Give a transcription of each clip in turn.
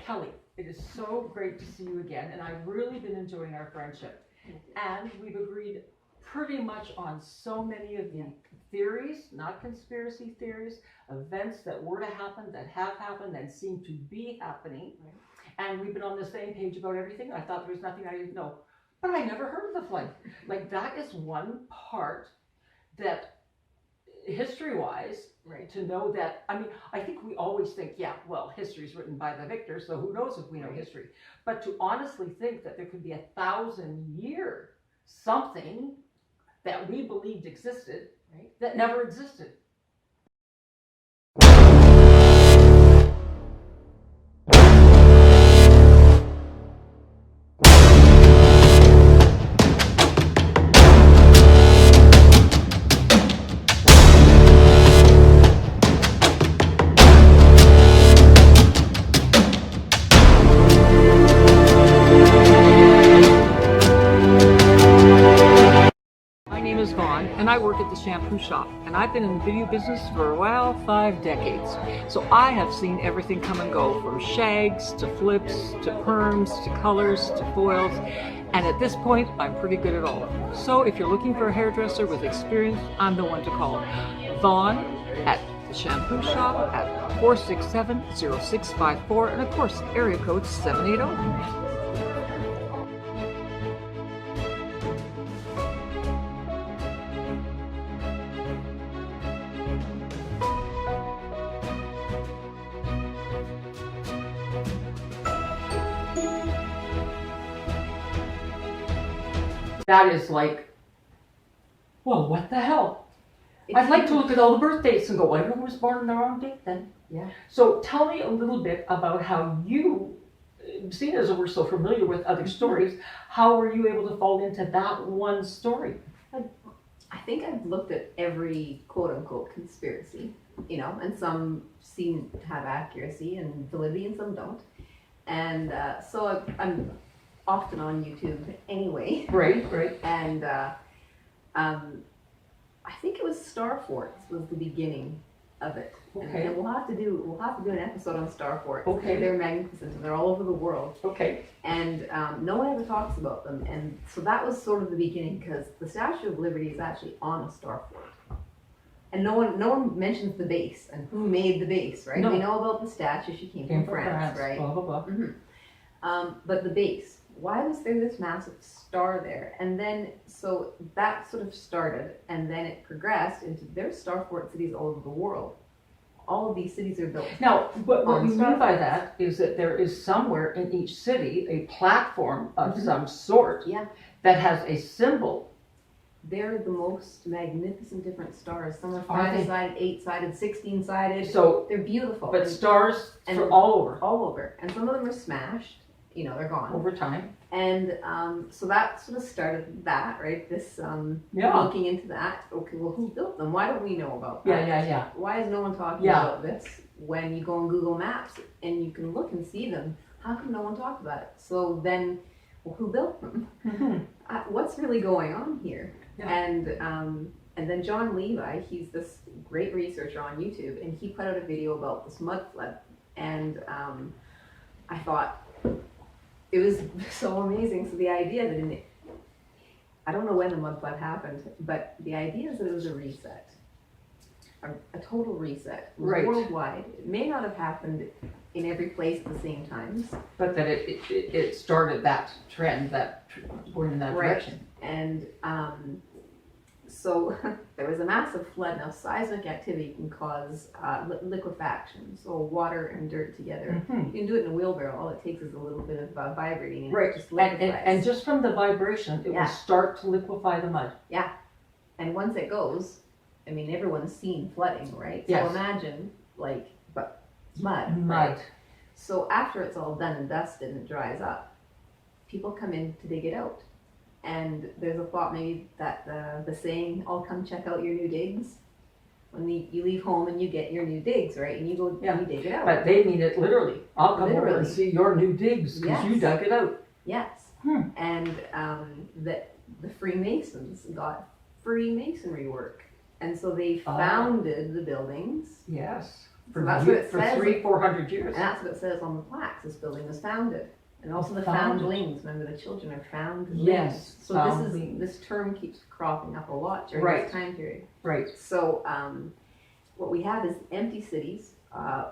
Kelly, it is so great to see you again, and I've really been enjoying our friendship. And we've agreed pretty much on so many of the theories, not conspiracy theories, events that were to happen, that have happened, and seem to be happening. And we've been on the same page about everything. I thought there was nothing I didn't know. But I never heard of the flood. Like, that is one part that, history-wise, right, to know that, I mean, I think we always think, yeah, well, history is written by the victor, so who knows if we know history. But to honestly think that there could be 1,000-year something that we believed existed, right, that never existed. And I work at the shampoo shop, and I've been in the video business for, well, 5 decades. So I have seen everything come and go, from shags to flips to perms to colors to foils, and at this point I'm pretty good at all of them. So if you're looking for a hairdresser with experience, I'm the one to call. Vaughn at the shampoo shop at 467-0654, and of course area code 780. That is like, well, what the hell? I'd like to look at all the birth dates and go, well, everyone was born on the wrong date then. Yeah. So tell me a little bit about how you, seeing as we're so familiar with other stories, how were you able to fall into that one story? I think I've looked at every quote-unquote conspiracy, you know, and some seem to have accuracy and validity and some don't. And so I'm often on YouTube anyway. Right. And I think it was Star Forts was the beginning of it. Okay. And we'll have to do an episode on Star Forts. Okay. They're magnificent and they're all over the world. Okay. And no one ever talks about them. And so that was sort of the beginning, because the Statue of Liberty is actually on a Star Fort. And no one mentions the base and who made the base, right? No. We know about the statue. She came from France, right? Blah, blah, blah. Mm-hmm. But the base, why was there this massive star there? And then, so that sort of started, and then it progressed into there's Star Fort cities all over the world. All of these cities are built. Now, what we mean by that is that there is somewhere in each city a platform of some sort that has a symbol. They're the most magnificent different stars. Some are 5-sided, 8-sided, 16-sided. So they're beautiful. But stars for all over. All over. And some of them are smashed. You know, they're gone. Over time. And so that sort of started that, right? This looking into that. Okay, well, who built them? Why don't we know about that? Yeah. Why is no one talking about this? When you go on Google Maps and you can look and see them, how come no one talked about it? So then, well, who built them? What's really going on here? Yeah. And then John Levi, he's this great researcher on YouTube, and he put out a video about this mud flood. And I thought, it was so amazing. So the idea that I don't know when the mud flood happened, but the idea is that it was a reset, a total reset, worldwide. It may not have happened in every place at the same time, but that it started that trend, going in that direction. And so there was a massive flood. Now, seismic activity can cause liquefaction, so water and dirt together. You can do it in a wheelbarrow. All it takes is a little bit of vibrating, and it just liquefies. And just from the vibration, it will start to liquefy the mud. Yeah, and once it goes, I mean, everyone's seen flooding, right? Yes. So imagine, but mud. Right? So after it's all done and dusted and it dries up, people come in to dig it out. And there's a thought maybe that the saying, "I'll come check out your new digs." When you leave home and you get your new digs, right? And you go and you dig it out. But they mean it literally. I'll come over and see your new digs because you dug it out. Yes. And the Freemasons got free masonry work. And so they founded the buildings. Yes. for, that's what it for says. 300-400 years. And that's what it says on the plaques. This building was founded. And also the Founded. foundlings. Remember, the children are foundlings. Yes, So foundlings. this term keeps cropping up a lot during Right. this time period. Right. So what we have is empty cities,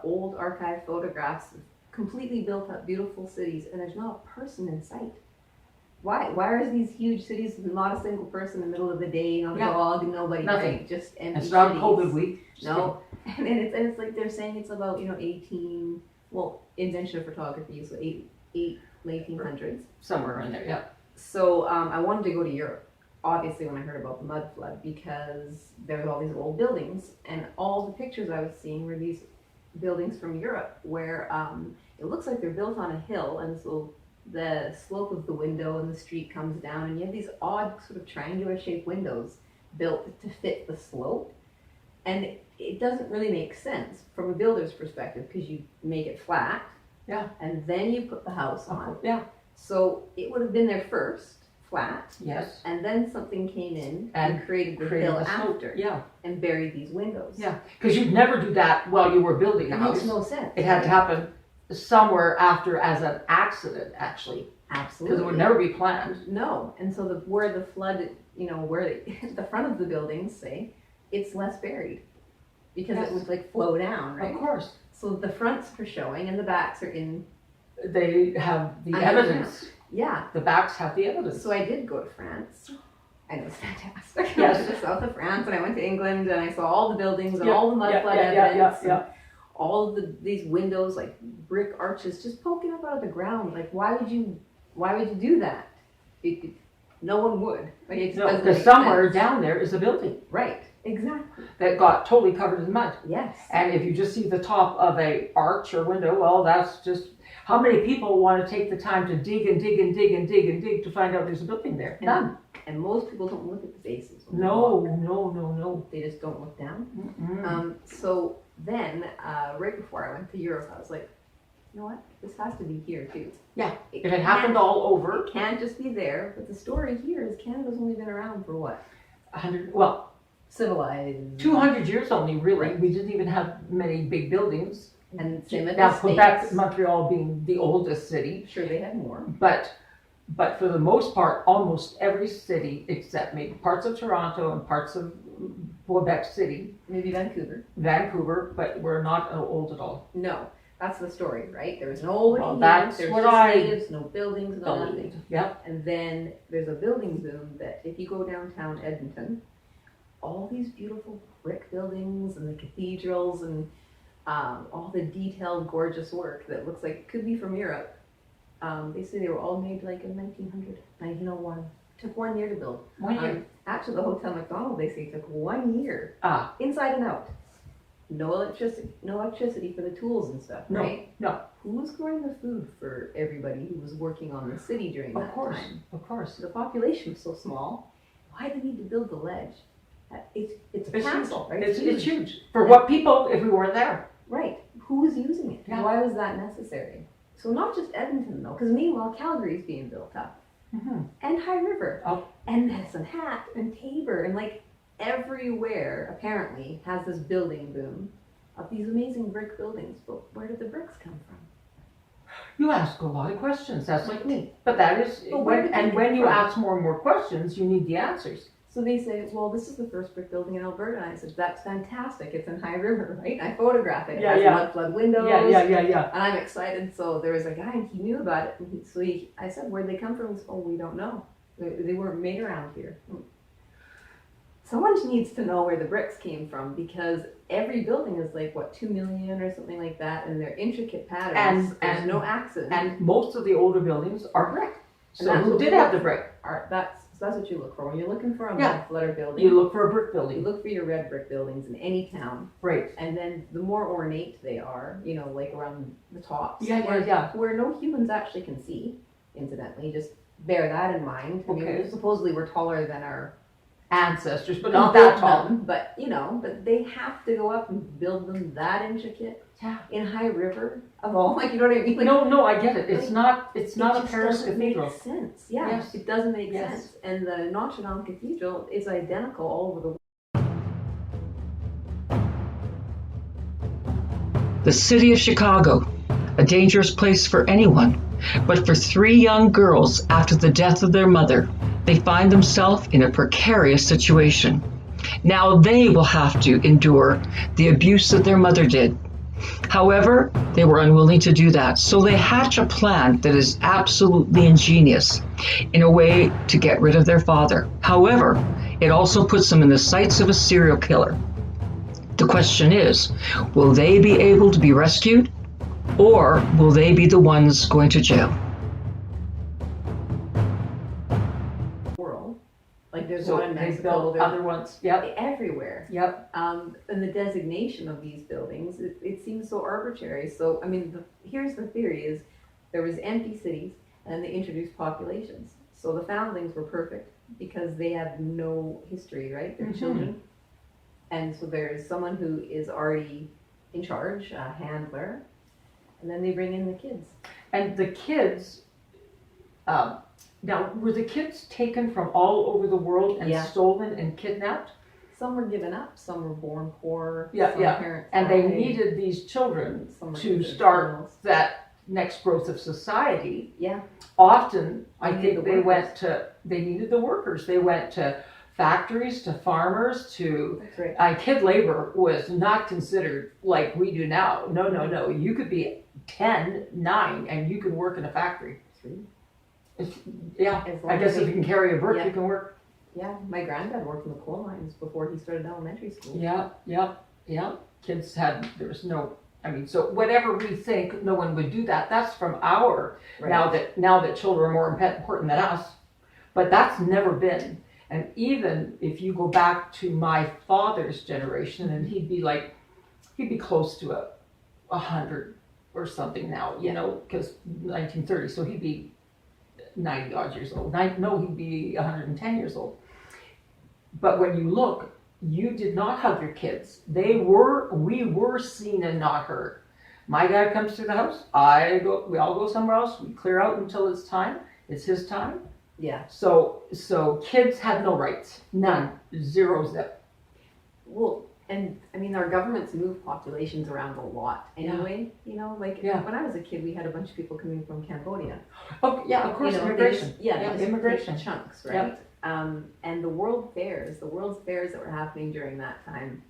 old archive photographs of completely built up, beautiful cities, and there's not a person in sight. Why? Why are these huge cities with not a single person in the middle of the day, not a Yeah. dog, nobody, Nothing. right? Just empty It's not cities. COVID week. No, and it's like they're saying it's about 18, well, invention of photography, so late 1800s. Somewhere in there, yeah. So I wanted to go to Europe, obviously, when I heard about the mud flood, because there was all these old buildings, and all the pictures I was seeing were these buildings from Europe, where it looks like they're built on a hill, and so the slope of the window and the street comes down, and you have these odd sort of triangular shaped windows built to fit the slope. And it doesn't really make sense from a builder's perspective, because you make it flat, Yeah. and then you put the house on. Yeah. So it would have been there first, flat, Yes. and then something came in And and created the Created hill the slope. after Yeah. and buried these windows. Yeah. Because you'd never do that while you were building a It house. makes no sense. It had to happen somewhere after as an accident, actually. Absolutely. Because it would never be planned. No, and so where the flood, where the front of the buildings, say, it's less buried because Yes. it would like flow down, right? Of course. So the fronts are showing and the backs are in. They have the Underground. evidence. Yeah. The backs have the evidence. So I did go to France. And it was fantastic. I Yes. went to the south of France, and I went to England, and I saw all the buildings and Yeah, all the mud yeah, flood yeah, evidence. yeah, and yeah. all of these windows, like brick arches, just poking up out of the ground. Like, why would you do that? No one would. Like, it No, doesn't because make somewhere sense. down there is a building Right. Exactly. that got totally covered in mud. Yes. And if you just see the top of a arch or window, well, that's just, how many people want to take the time to dig and dig and dig and dig and dig to find out there's a building there? None. And most people don't look at the faces. when they No, walk. no. They just don't look down. Mm-mm. So then, right before I went to Europe, I was like, you know what? This has to be here too. Yeah. If it can't- happened all over, It can't just be there. But the story here is Canada's only been around for what? 100, well, Civilized. 200 years only, really. Right. We didn't even have many big buildings. And same at Now, the Quebec, States. Montreal being the oldest city, Sure, they had more. but for the most part, almost every city, except maybe parts of Toronto and parts of Quebec City, Maybe Vancouver. Vancouver, but we're not old at all. No, that's the story, right? There was nobody Well, here. that's There was what just I natives, no buildings, no nothing. Yep. And then there's a building boom that if you go downtown Edmonton, all these beautiful brick buildings and the cathedrals and all the detailed, gorgeous work that looks like it could be from Europe. They say they were all made like in 1900, 1901. Took 1 year to build. 1 year. Actually, the Hotel McDonald, they say, took 1 year. Ah. Inside and out. No electricity for the tools and stuff, No, right? no. Who was growing the food for everybody who was working on the city during that time? Of course. The population was so small. Why did they need to build the ledge? It's a It's castle, right? It's huge. For what people, if we weren't there? Right. Who was using it? Yeah. Why was that necessary? So not just Edmonton though, because meanwhile Calgary's being built up, Mm-hmm. and High River, Oh. and Medicine Hat, and Tabor, and like everywhere apparently has this building boom of these amazing brick buildings. But where did the bricks come from? You ask a lot of questions. That's Like me. But that is, But where did they when come you from? ask more and more questions, you need the answers. So they say, well, this is the first brick building in Alberta. And I said, that's fantastic. It's in High River, right? I photograph it. It Yeah, has yeah. mud flood windows. Yeah. And I'm excited. So there was a guy, and he knew about it. And I said, where'd they come from? He said, oh, we don't know. They weren't made around here. Someone needs to know where the bricks came from, because every building is like, what, 2 million or something like that. And they're intricate patterns. There's And- no accent. And most of the older buildings are brick. And So that's who what did we have look the brick? That's what you look for. When you're looking for a Yeah. mud flood building, You look for a brick you building. look for your red brick buildings in any town. Right. And then the more ornate they are, like around the tops. Yeah. Where no humans actually can see, incidentally. Just bear that in mind. I mean, Okay. supposedly we're taller than our Ancestors, but not that tall. But, but they have to go up and build them that intricate Yeah. in High River of all. Like, you know what I mean? Like, No, I get it. It's not it a just Paris doesn't cathedral. make sense. Yeah, Yes. it doesn't make Yes. sense. And the Notre Dame Cathedral is identical all over the world. The city of Chicago, a dangerous place for anyone, but for three young girls after the death of their mother, they find themselves in a precarious situation. Now they will have to endure the abuse that their mother did. However, they were unwilling to do that, so they hatch a plan that is absolutely ingenious in a way to get rid of their father. However, it also puts them in the sights of a serial killer. The question is, will they be able to be rescued, or will they be the ones going to jail? World. Like there's So one in they Mexico, built there's other ones, yep, everywhere. yep. And the designation of these buildings, it seems so arbitrary. So, I mean, here's the theory is there was empty cities and they introduced populations. So the foundlings were perfect because they have no history, right? They're children. And so there's someone who is already in charge, a handler, and then they bring in the kids. And the kids, now, were the kids taken from all over the world and Yeah. stolen and kidnapped? Some were given up, some were born poor, Yeah, some yeah. parents And they died, needed these children some were to considered start criminals. that next growth of society. Yeah. Often, I They needed think the they workers. they needed the workers. They went to factories, to farmers, to, That's right. kid labor was not considered like we do now. No, no, no. You could be 10, 9, and you could work in a factory. Yeah, As long I guess as if you can carry a brick, Yeah. you can work. Yeah, my granddad worked in the coal mines before he started elementary school. Yeah, yeah, yeah. Kids had, there was no, I mean, so whatever we think, no one would do that. That's from our, Right. now that children are more important than us. But that's never been. And even if you go back to my father's generation, and he'd be close to 100 or something now, you know, because 1930, so he'd be 90 odd years old. No, he'd be 110 years old. But when you look, you did not hug your kids. We were seen and not heard. My dad comes through the house, we all go somewhere else, we clear out until it's time, it's his time. Yeah. So kids had no rights, none, zero zip. Well, and I mean, our governments move populations around a lot anyway. You know, like Yeah. when I was a kid, we had a bunch of people coming from Cambodia. Oh, yeah, of course, You know, they immigration. just- yeah, they just immigration. take chunks, right? Yep. And the world's fairs that were happening during that time,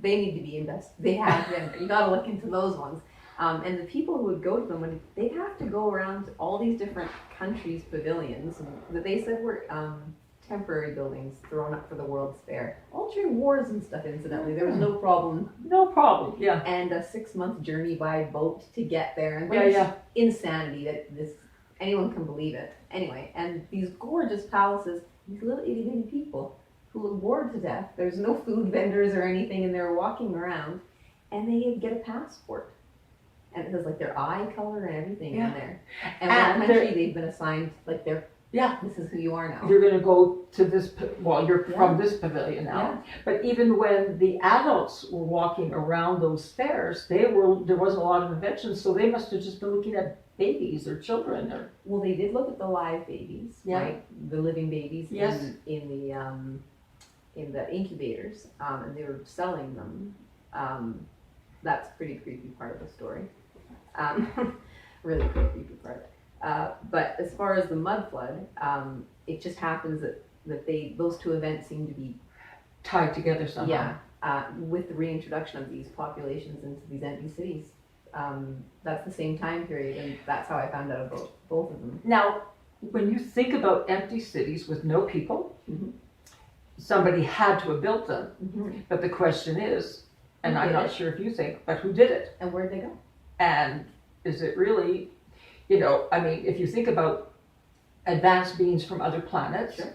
they need to be invested. They have been. You got to look into those ones. And the people who would go to them, they'd have to go around to all these different countries' pavilions that they said were temporary buildings thrown up for the World's Fair. All during wars and stuff, incidentally. There was no problem. No problem, yeah. And a 6-month journey by boat to get there. And Yeah, it's yeah. insanity that anyone can believe it. Anyway, and these gorgeous palaces, these little itty bitty people who look bored to death. There's no food vendors or anything, and they're walking around, and they get a passport. And it says like their eye color and everything Yeah. in there. And And what country they've been assigned, like Yeah. this is who you are now. You're gonna go to this, you're Yeah. from this pavilion now. Yeah. But even when the adults were walking around those fairs, there wasn't a lot of inventions, so they must have just been looking at babies or children or. Well, they did look at the live babies, Yeah. right? The living babies Yes. in the incubators, and they were selling them. That's a pretty creepy part of the story. Really creepy part. But as far as the mud flood, it just happens that those two events seem to be Tied together somehow. with the reintroduction of these populations into these empty cities. That's the same time period, and that's how I found out about both of them. Now, when you think about empty cities with no people, Mhm. somebody had to have built them. But the question is, and Who I'm did not it? sure if you think, but who did it? And where'd they go? And is it really, I mean, if you think about advanced beings from other planets, Sure.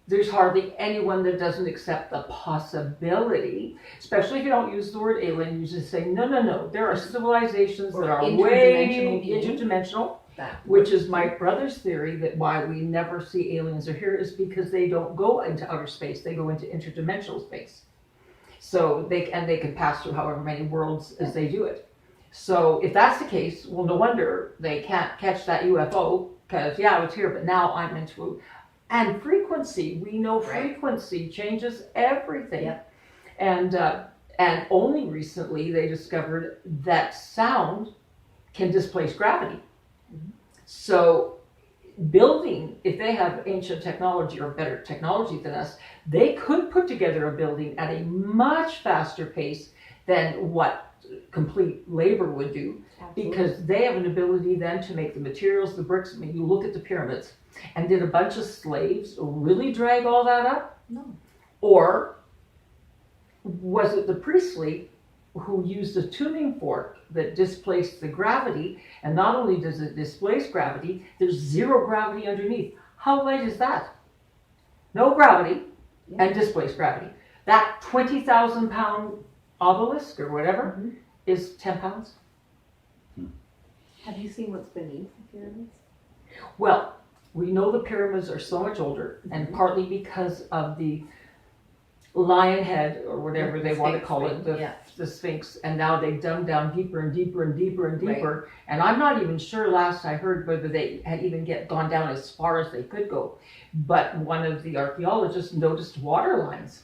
there's hardly anyone that doesn't accept the possibility, especially if you don't use the word alien, you just say, no, there are civilizations Or that are interdimensional way beings. interdimensional, That. which is my brother's theory that why we never see aliens are here is because they don't go into outer space, they go into interdimensional space. So they can pass through however many worlds as they do it. So if that's the case, well, no wonder they can't catch that UFO because it's here, but now I'm into. And frequency, we know Right. frequency changes everything. Yep. And And only recently they discovered that sound can displace gravity. So building, if they have ancient technology or better technology than us, they could put together a building at a much faster pace than what complete labor would do, because they have an ability then to make the materials, the bricks. I mean, you look at the pyramids, and did a bunch of slaves really drag all that up? No. Or was it the priestly who used a tuning fork that displaced the gravity, and not only does it displace gravity, there's zero gravity underneath. How light is that? No gravity and displaced gravity. That 20,000 pound obelisk or whatever is 10 pounds. Have you seen what's beneath the pyramids? Well, we know the pyramids are so much older, and partly because of the lion head or whatever they want to call it, the Sphinx, and now they've dug down deeper and deeper and deeper and deeper. Right. And I'm not even sure, last I heard, whether they had even gone down as far as they could go. But one of the archaeologists noticed water lines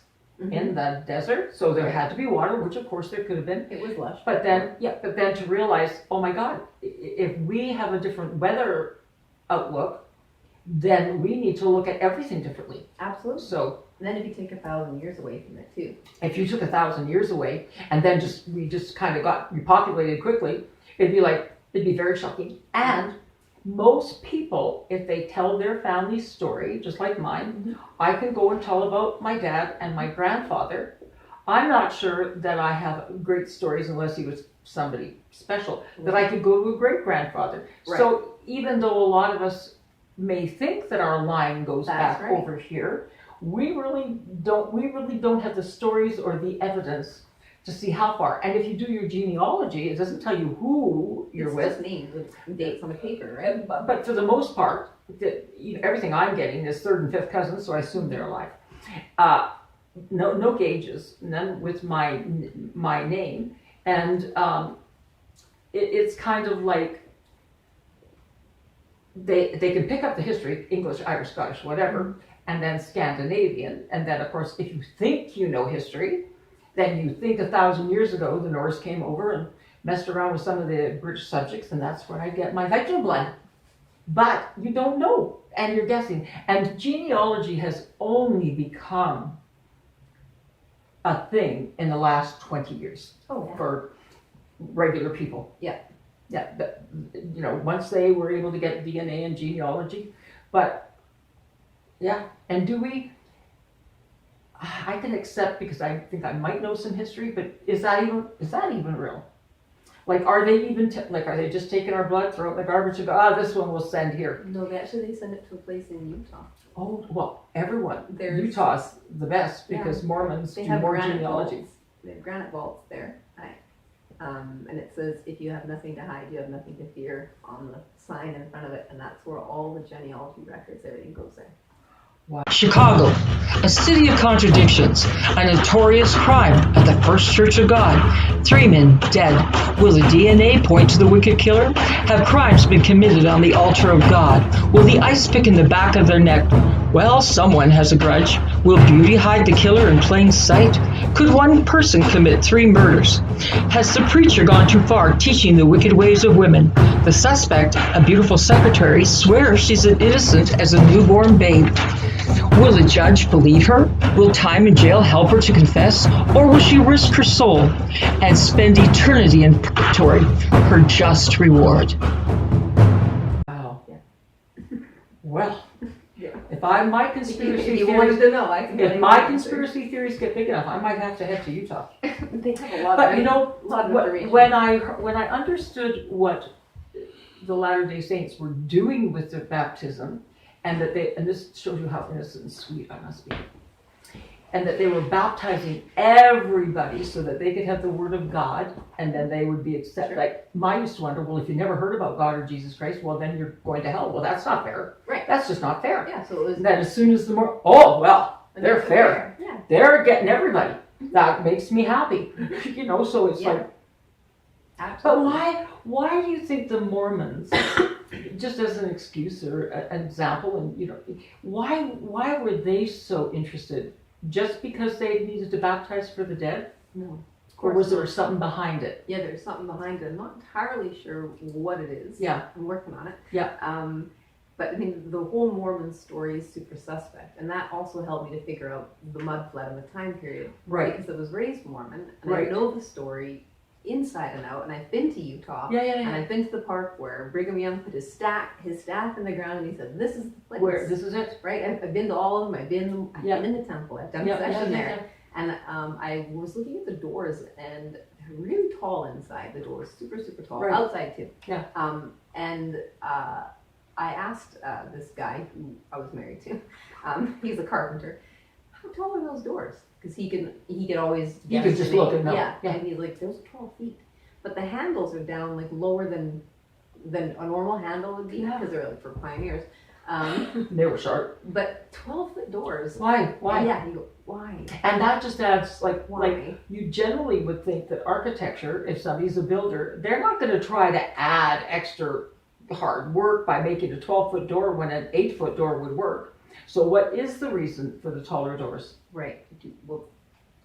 in the desert, so there had to be water, which of course there could have been. It was lush. But then, to realize, oh my God, if we have a different weather outlook, then we need to look at everything differently. Absolutely. So. And then if you take 1,000 years away from it too. If you took 1,000 years away and then we just kind of got repopulated quickly, it'd be very shocking. And most people, if they tell their family story, just like mine, I can go and tell about my dad and my grandfather. I'm not sure that I have great stories, unless he was somebody special, that I could go to a great grandfather. Right. So even though a lot of us may think that our line goes back over here, we really don't have the stories or the evidence to see how far. And if you do your genealogy, it doesn't tell you who you're with. It's just names with dates on the paper, right? But for the most part, everything I'm getting is third and fifth cousins, so I assume they're alive. No Gages, none with my name, and it's kind of like they can pick up the history, English, Irish, Scottish, whatever. And then Scandinavian, and then of course if you think you know history, then you think 1,000 years ago the Norse came over and messed around with some of the British subjects, and that's where I get my Viking blood. But you don't know, and you're guessing. And genealogy has only become a thing in the last 20 years for regular people. Yeah, but, once they were able to get DNA and genealogy, but yeah, and I can accept, because I think I might know some history, but is that even real? Like, are they even, are they just taking our blood, throw it in the garbage and go, this one we'll send here? No, they send it to a place in Utah. Oh, well, everyone. Utah's the best, because Mormons do more genealogy. They have granite vaults there. And it says, if you have nothing to hide, you have nothing to fear, on the sign in front of it, and that's where all the genealogy records, everything goes there. Wow. Chicago, a city of contradictions, a notorious crime at the First Church of God. 3 men dead. Will the DNA point to the wicked killer? Have crimes been committed on the altar of God? Will the ice pick in the back of their neck? Well, someone has a grudge. Will beauty hide the killer in plain sight? Could one person commit 3 murders? Has the preacher gone too far teaching the wicked ways of women? The suspect, a beautiful secretary, swears she's as innocent as a newborn babe. Will the judge believe her? Will time in jail help her to confess? Or will she risk her soul and spend eternity in purgatory, her just reward? Wow. Yeah. Well, if my conspiracy if you wanted to know, I can if my conspiracy theories get big enough, I might have to head to Utah. They have a lot but of information. When I understood what the Latter-day Saints were doing with their baptism, and this shows you how innocent and sweet I must be, and that they were baptizing everybody so that they could have the word of God, and then they would be accepted. Like, I used to wonder, well, if you never heard about God or Jesus Christ, well, then you're going to hell. Well, that's not fair. Right. That's just not fair. Yeah, so it was. And then as soon as they're fair. Yeah. They're getting everybody. That makes me happy. So it's like. Absolutely. But why do you think the Mormons, just as an excuse or an example, and why were they so interested? Just because they needed to baptize for the dead? No. Or was there something behind it? Yeah, there's something behind it. I'm not entirely sure what it is. Yeah. I'm working on it. Yeah. But I mean, the whole Mormon story is super suspect, and that also helped me to figure out the mud flood and the time period. Right. Because I was raised Mormon, and Right. I know the story inside and out, and I've been to Utah. Yeah, And I've been to the park where Brigham Young put his staff in the ground, and he said, "This is the place." Where, this is it? Right? I've been to all of them. I've been in the temple. I've done a session there. And I was looking at the doors, and they're really tall inside. The doors, super, super tall. Right. Outside too. Yeah. I asked this guy who I was married to. He's a carpenter. How tall are those doors? Because he could always. You could just look and know. Yeah. Yeah. And he's like, those are 12 feet, but the handles are down like lower than a normal handle would be, because they're like for pioneers. They were sharp. But 12-foot doors. Why? Yeah, you go, why? And that just adds, like Why? you generally would think that architecture, if somebody's a builder, they're not going to try to add extra hard work by making a 12-foot door when an 8-foot door would work. So what is the reason for the taller doors? Right. Well,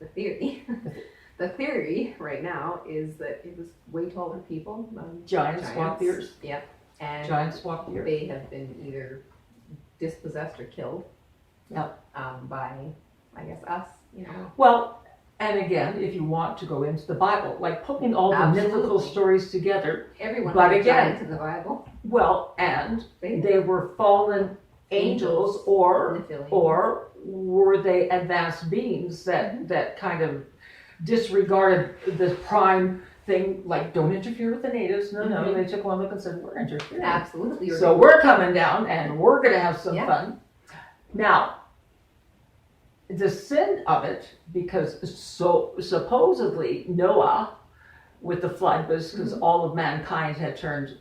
the theory right now is that it was way taller people. Giants walk the earth. Yep. And Giants walk the earth. they have been either dispossessed or killed. Yep. By, I guess, us. Well, and again, if you want to go into the Bible, like putting all the mythical Absolutely. stories together. Everyone But had again- giants in the Bible. Well, and They they were fallen angels, or were they advanced beings that kind of disregarded the prime thing, like don't interfere with the natives. No, they took one look and said, we're interfering. Absolutely. So we're coming down and we're going to have some fun. Now, the sin of it, because supposedly Noah with the flood was because all of mankind had turned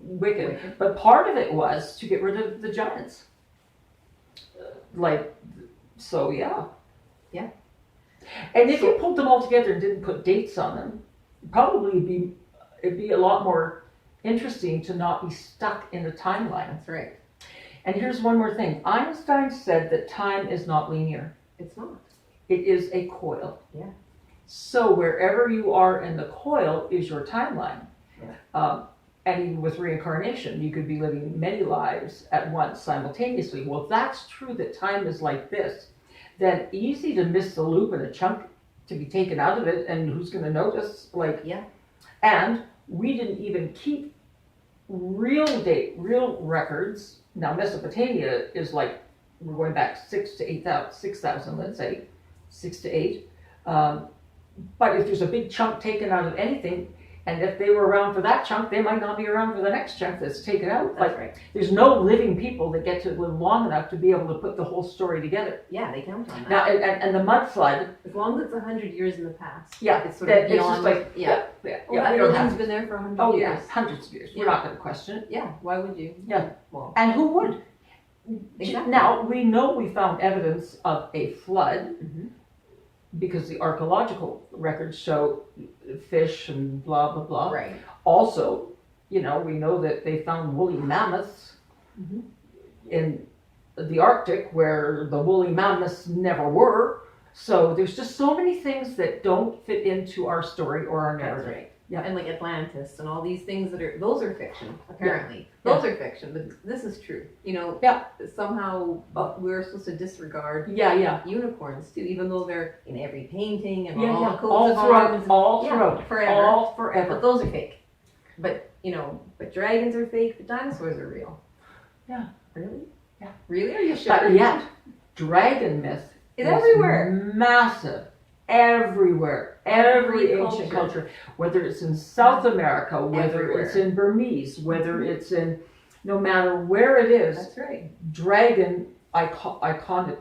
wicked, but part of it was to get rid of the giants. Yeah. And if you pulled them all together and didn't put dates on them, it'd be a lot more interesting to not be stuck in a timeline. That's right. And here's one more thing. Einstein said that time is not linear. It's not. It is a coil. Yeah. So wherever you are in the coil is your timeline. Yeah. And even with reincarnation, you could be living many lives at once simultaneously. Well, if that's true, that time is like this, then easy to miss the loop and a chunk to be taken out of it, and who's going to notice? And we didn't even keep real records. Now Mesopotamia is like, we're going back 6,000, let's say, 6 to 8. But if there's a big chunk taken out of anything, and if they were around for that chunk, they might not be around for the next chunk that's taken out. That's right. There's no living people that get to live long enough to be able to put the whole story together. Yeah, they count on that. Now, and the mud flood. As long as it's 100 years in the past. Yeah, It's sort of it's just beyond. like, Well, we that don't have building's to. been there for 100 Oh years. yeah, hundreds of years. We're Yeah. not going to question it. Yeah, why would you? Yeah. Well, And who would? Exactly. Now, we know we found evidence of a flood Mhm. because the archaeological records show fish and blah, blah, blah. right. Also, we know that they found woolly mammoths Mhm. in the Arctic where the woolly mammoths never were. So there's just so many things that don't fit into our story or our That's narrative. right. Yeah. And like Atlantis and all these things those are fiction, apparently. Yeah. Those are fiction, but this is true. Yeah. Somehow we're supposed to disregard Yeah. unicorns too, even though they're in every painting and Yeah, all yeah. the coats All of throughout, arms. all Yeah, throughout, forever. all But forever. those are fake. But dragons are fake, but dinosaurs are real. Yeah. Really? Yeah. Really? Are you sure? But yet, dragon myth It's everywhere. Massive. Everywhere. Every Every ancient culture. culture. Whether it's in South America, whether Everywhere. it's in Burmese, whether it's in, no matter where it is, That's right. dragon iconic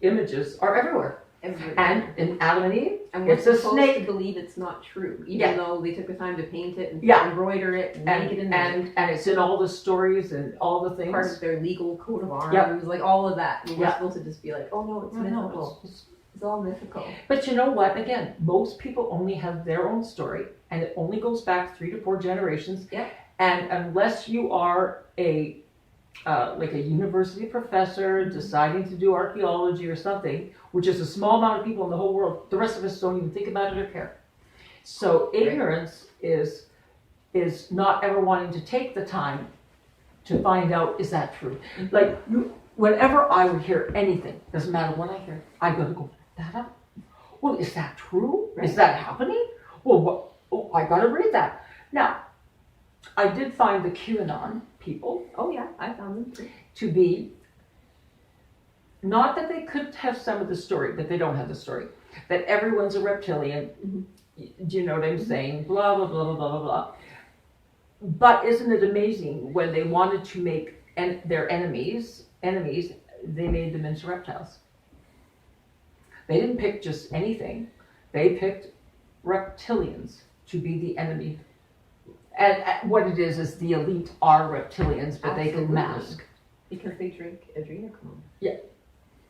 images are everywhere. Everywhere. And in Adam and Eve, And we're it's a supposed snake. to believe it's not true, even Yeah. though they took the time to paint it and Yeah. embroider it and make it in and it's in all the stories and all the things. part of their legal coat of arms, Yep. like all of that. And we're Yeah. supposed to just be like, oh no, it's No, mythical. it's- It's all mythical. But you know what? Again, most people only have their own story, and it only goes back 3 to 4 generations. Yeah. And unless you are like a university professor deciding to do archaeology or something, which is a small amount of people in the whole world, the rest of us don't even think about it or care. So ignorance is not ever wanting to take the time to find out, is that true? Like, whenever I would hear anything, doesn't matter what I hear, I gotta go, that up? Well, is that true? Is that happening? Well, what? Oh, I gotta read that. Now, I did find the QAnon people. Oh yeah, I found them too. To be, not that they could have some of the story, but they don't have the story, that everyone's a reptilian. Do you know what I'm saying? Blah, blah, blah, blah, blah, blah. But isn't it amazing when they wanted to make their enemies, they made them into reptiles. They didn't pick just anything. They picked reptilians to be the enemy. And what it is the elite are reptilians, but they can mask. Because they drink adrenochrome. Yeah.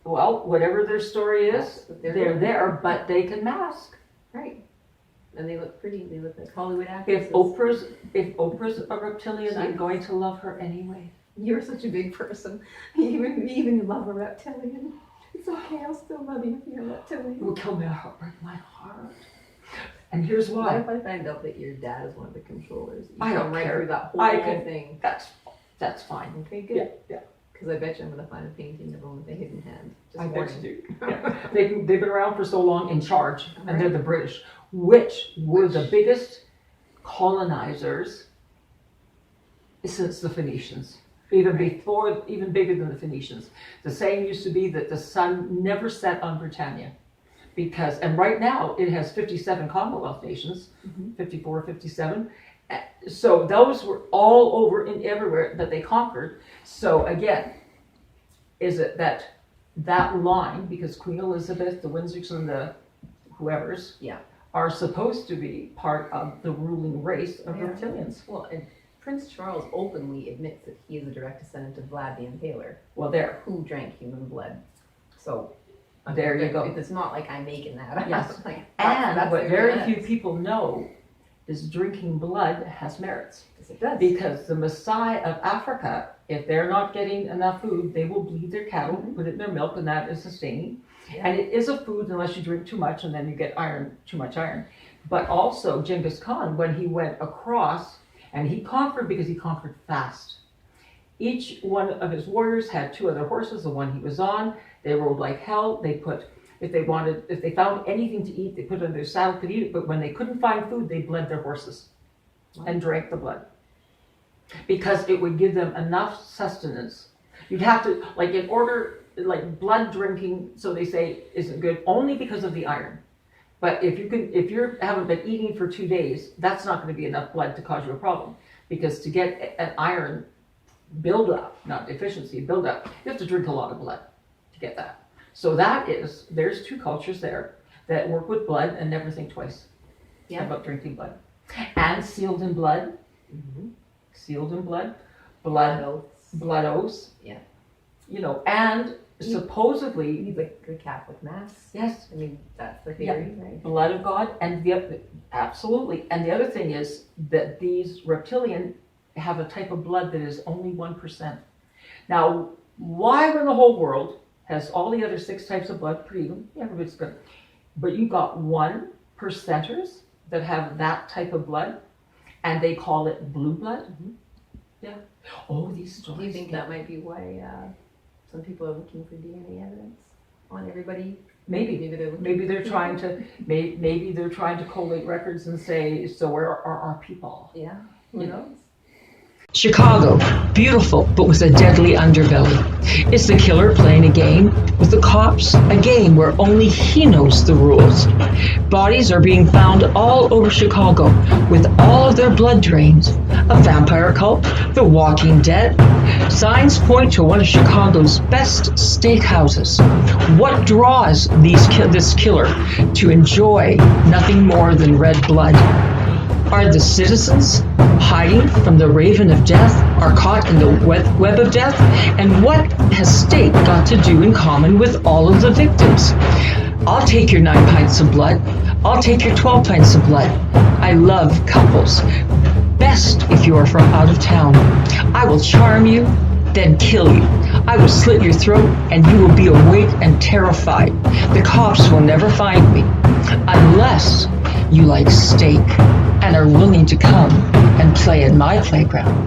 Well, whatever their story is, they're they're there, but they can mask. Right. And they look pretty. They look like Hollywood actresses. If Oprah's a reptilian, I'm going to love her anyway. You're such a big person. Even love a reptilian. It's okay, I'll still love you if you're a reptilian. It will kill my heart, break my heart. And here's What why. if I find out that your dad is one of the controllers? You I don't come right care. through that whole I can- thing. That's fine. Okay, good. Yeah. Because I bet you I'm going to find a painting of him with a hidden hand. Just I bet warning. you do. Yeah. They've been around for so long in charge, and they're the British, which were the biggest colonizers since the Phoenicians. Even bigger than the Phoenicians. The saying used to be that the sun never set on Britannia. And right now it has 57 Commonwealth nations, 54, 57. So those were all over and everywhere that they conquered. So again, is it that line, because Queen Elizabeth, the Windsors and the whoever's, are supposed to be part of the ruling race of reptilians. Well, and Prince Charles openly admits that he is a direct descendant of Vlad the Impaler, Well, there. who drank human blood. So There you go. It's not like I'm making that up. Yes. Like, And what their very genetics. few people know is drinking blood has merits. Yes, it does. Because the Maasai of Africa, if they're not getting enough food, they will bleed their cattle, put it in their milk, and that is sustaining. Yeah. And it is a food unless you drink too much, and then you get too much iron. But also Genghis Khan, when he went across, and he conquered because he conquered fast. Each one of his warriors had 2 other horses, the one he was on. They rode like hell. If they found anything to eat, they put it on their saddle, could eat it. But when they couldn't find food, they bled their horses and drank the blood. Because it would give them enough sustenance. You'd have to, like blood drinking, so they say, isn't good only because of the iron. But if you haven't been eating for 2 days, that's not going to be enough blood to cause you a problem. Because to get an iron buildup, not deficiency, buildup, you have to drink a lot of blood to get that. So there's 2 cultures there that work with blood and never think twice about drinking blood. And sealed in blood, blood oaths. Yeah. And supposedly, You need like the Catholic Mass. yes, I mean, that's the theory, right? blood of God, and absolutely. And the other thing is that these reptilian have a type of blood that is only 1%. Now, why when the whole world has all the other 6 types of blood, pretty even, everybody's good, but you got 1%ers that have that type of blood, and they call it blue blood? Yeah. Oh, these stories. Do you think that might be why some people are looking for DNA evidence on everybody? Maybe. Maybe they're trying to maybe they're trying to collate records and say, so where are our people? Yeah. Who knows? Chicago, beautiful but with a deadly underbelly. Is the killer playing a game with the cops? A game where only he knows the rules. Bodies are being found all over Chicago with all of their blood drains. A vampire cult, The Walking Dead. Signs point to one of Chicago's best steakhouses. What draws this killer to enjoy nothing more than red blood? Are the citizens hiding from the raven of death, are caught in the web of death? And what has state got to do in common with all of the victims? I'll take your 9 pints of blood. I'll take your 12 pints of blood. I love couples. Best if you are from out of town. I will charm you, then kill you. I will slit your throat, and you will be awake and terrified. The cops will never find me, unless you like steak and are willing to come and play in my playground.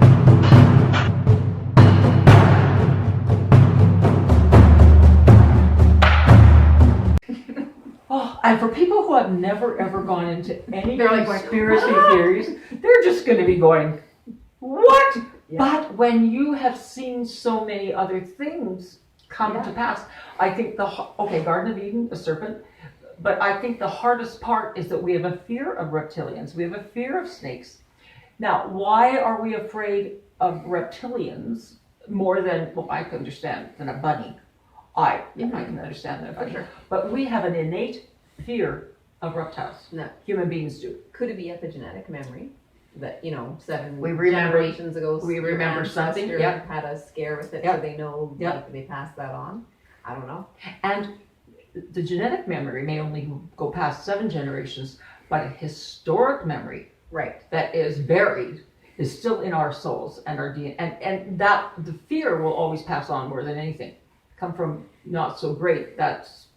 Oh, and for people who have never ever gone into any They're like conspiracy going, theories, they're just going to be going, what? Yeah. But when you have seen so many other things come Yeah. to pass, I think Garden of Eden, a serpent, but I think the hardest part is that we have a fear of reptilians. We have a fear of snakes. Now, why are we afraid of reptilians more than, well, I can understand, than a bunny? I can understand that, For sure. but we have an innate fear of reptiles. No. Human beings do. Could it be epigenetic memory? That, seven We remember- generations ago, we your remember something, ancestor yeah. had a scare with it, Yeah. so they know, Yeah. like, they pass that on. I don't know. And the genetic memory may only go past 7 generations, but a historic memory Right. that is buried is still in our souls and our DNA, and that the fear will always pass on more than anything. Come from not so great, that's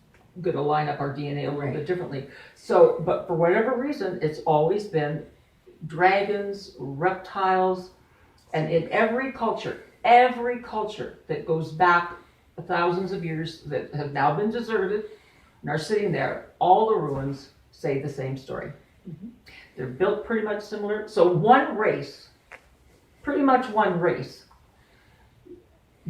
going to line up our DNA a little bit differently. So, but for whatever reason, it's always been dragons, reptiles, and in every culture that goes back thousands of years that have now been deserted and are sitting there, all the ruins say the same story. Mhm. They're built pretty much similar. So one race, pretty much one race,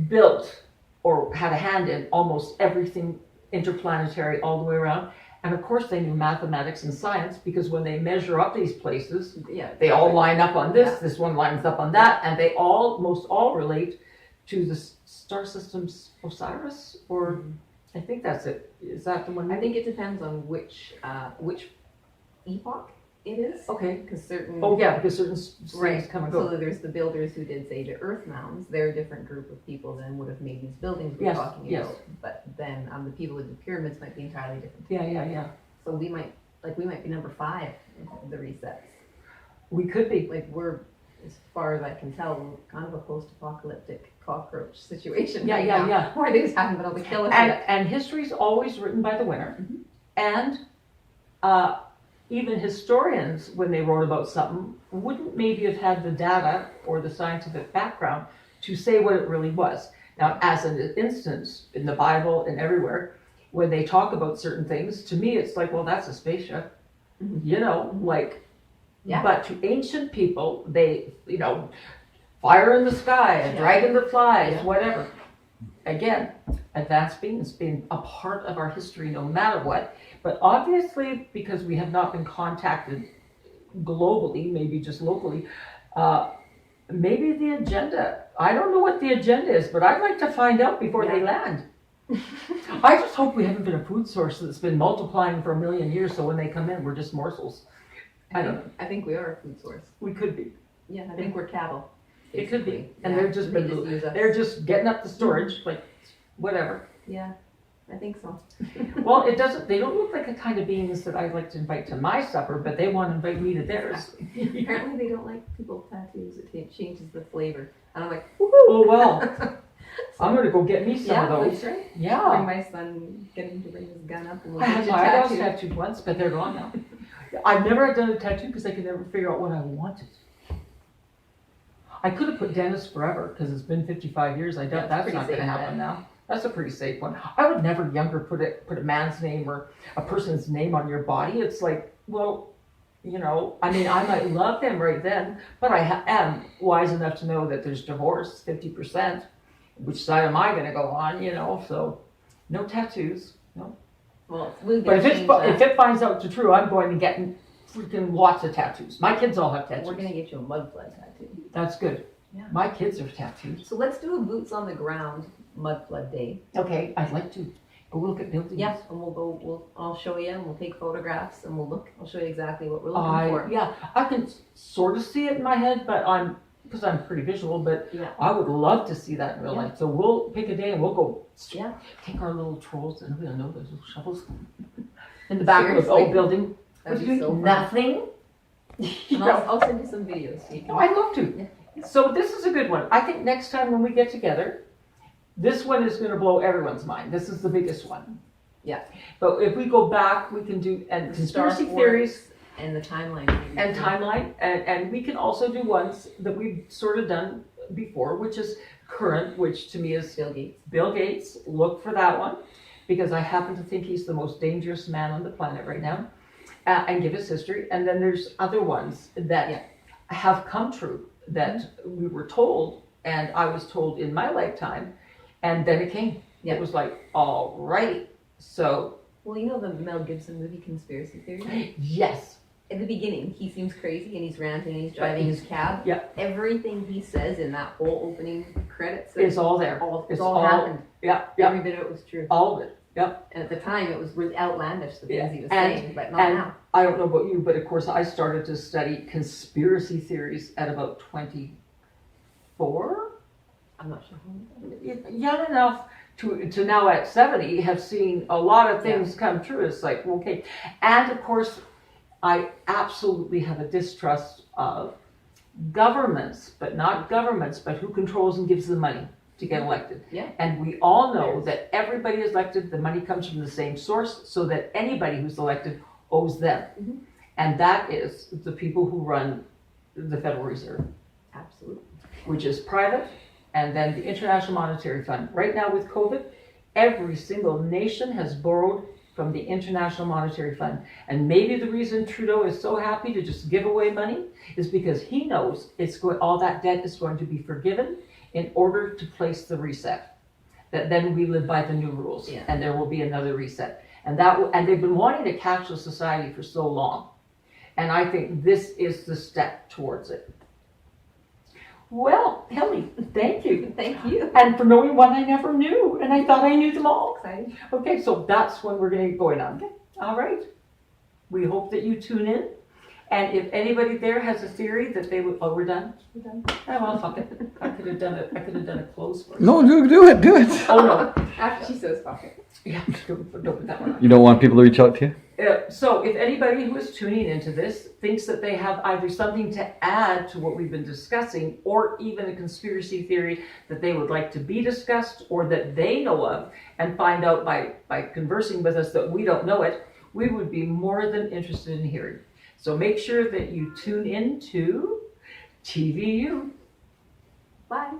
built or had a hand in almost everything interplanetary all the way around. And of course they knew mathematics and science, because when they measure up these places, Yeah. they all line up on this, Yeah. this one lines up on that, and they most all relate to the star system's Osiris, or I think that's it. Is that the one? I think it depends on which epoch it is. Okay. Because certain. Oh yeah, because certain things Right. come and go. So there's the builders who did, say, the earth mounds. They're a different group of people than would have made these buildings we're Yes, talking yes. about. But then the people who did the pyramids might be entirely different. Yeah. So we might be number 5 in the resets. We could be. Like, we're, as far as I can tell, we're kind of a post-apocalyptic cockroach situation. Yeah, right yeah, now, yeah. Where they just haven't been able to kill us yet. And history's always written by the winner. Mhm. And even historians, when they wrote about something, wouldn't maybe have had the data or the scientific background to say what it really was. Now, as an instance, in the Bible and everywhere, when they talk about certain things, to me it's like, well, that's a spaceship. Mhm. Like, Yeah. but to ancient people, they, fire in the sky, a Yeah. dragon that flies, Yeah. whatever. Again, advanced beings being a part of our history no matter what. But obviously, because we have not been contacted globally, maybe just locally, maybe the agenda, I don't know what the agenda is, but I'd like to find out before they land. I just hope we haven't been a food source that's been multiplying for 1 million years, so when they come in, we're just morsels. I don't know. I think we are a food source. We could be. Yeah, I think we're cattle. It could be. basically. And Yeah, they're just they use us. they're just getting up the storage, like, whatever. Yeah, I think so. Well, they don't look like the kind of beings that I'd like to invite to my supper, but they want to invite me to theirs. Apparently they don't like people with tattoos. It changes the flavor. And I'm like, Oh, well, I'm gonna go get me some yeah, of that's those. right. Bring Yeah. my son, get him to bring his gun up and we'll I get had you my eyebrows tattooed. tattooed once, but they're gone now. I've never done a tattoo because I could never figure out what I wanted. I could have put Dennis forever because it's been 55 years. I doubt that's That's not pretty going to safe happen bet. now. That's a pretty safe one. I would never younger put a man's name or a person's name on your body. It's like, well, I mean, I might love him right then, but I am wise enough to know that there's divorce, 50%. Which side am I going to go on? So no tattoos. No. Well, we'll But get if it finds out to true, I'm going to get freaking lots of tattoos. My kids all have tattoos. we're gonna get you a mud flood tattoo. That's good. Yeah. My kids are tattooed. So let's do a boots on the ground mud flood day. Okay, I'd like to go look at buildings. Yeah, and I'll show you and we'll take photographs and I'll show you exactly what we're looking for. Yeah, I can sort of see it in my head, but because I'm pretty visual, but Yeah. I would love to see that in real Yeah. life. So we'll pick a day and we'll go Yeah. take our little trolls and we don't know those little shovels in the back of the Seriously? old building. That'd What be do you so do? fun. Nothing. And I'll send you some videos so you can. No, I'd love to. So this is a good one. I think next time when we get together, this one is going to blow everyone's mind. This is the biggest one. Yeah. But if we go back, we can do, and Star conspiracy Wars. theories, And the timeline. And timeline, and we can also do ones that we've sort of done before, which is current, which to me is Bill Gates. Bill Gates. Look for that one, because I happen to think he's the most dangerous man on the planet right now, and give his history. And then there's other ones that have come true that we were told, and I was told in my lifetime, and then it came. Yeah. It was like, all right, so. Well, you know the Mel Gibson movie Conspiracy Theory? Yes. In the beginning, he seems crazy and he's ranting and he's driving his cab. Yeah. Everything he says in that whole opening credits, It's all there. it's all happened. Yeah, Every bit of it was true. all of it. Yep. And at the time, it was really outlandish, the things he was And- saying, but not and now. I don't know about you, but of course I started to study conspiracy theories at about 24. I'm not sure. Young enough to now at 70 have seen a lot of things come true. It's like, okay. And of course, I absolutely have a distrust of governments, but not governments, but who controls and gives the money to get elected. Yeah. And we all know that everybody is elected, the money comes from the same source, so that anybody who's elected owes them. Mhm. And that is the people who run the Federal Reserve, Absolutely. which is private, and then the International Monetary Fund. Right now with COVID, every single nation has borrowed from the International Monetary Fund. And maybe the reason Trudeau is so happy to just give away money is because he knows all that debt is going to be forgiven in order to place the reset. That then we live by the new rules, Yeah. and there will be another reset. And they've been wanting a cashless society for so long. And I think this is the step towards it. Well, Helly, thank you. Thank you. And for knowing one I never knew, and I thought I knew them all. Exciting. Okay, so that's when we're going to get going on. Okay, all right. We hope that you tune in. And if anybody there has a theory that they would, we're done? We're done? Oh, well, fuck it. I could have done a close for you. No, do it. Oh, no. After she says fuck it. Yeah, don't put that one on. You don't want people to reach out to you? So if anybody who is tuning into this thinks that they have either something to add to what we've been discussing, or even a conspiracy theory that they would like to be discussed or that they know of, and find out by conversing with us that we don't know it, we would be more than interested in hearing. So make sure that you tune in to TVU. Bye.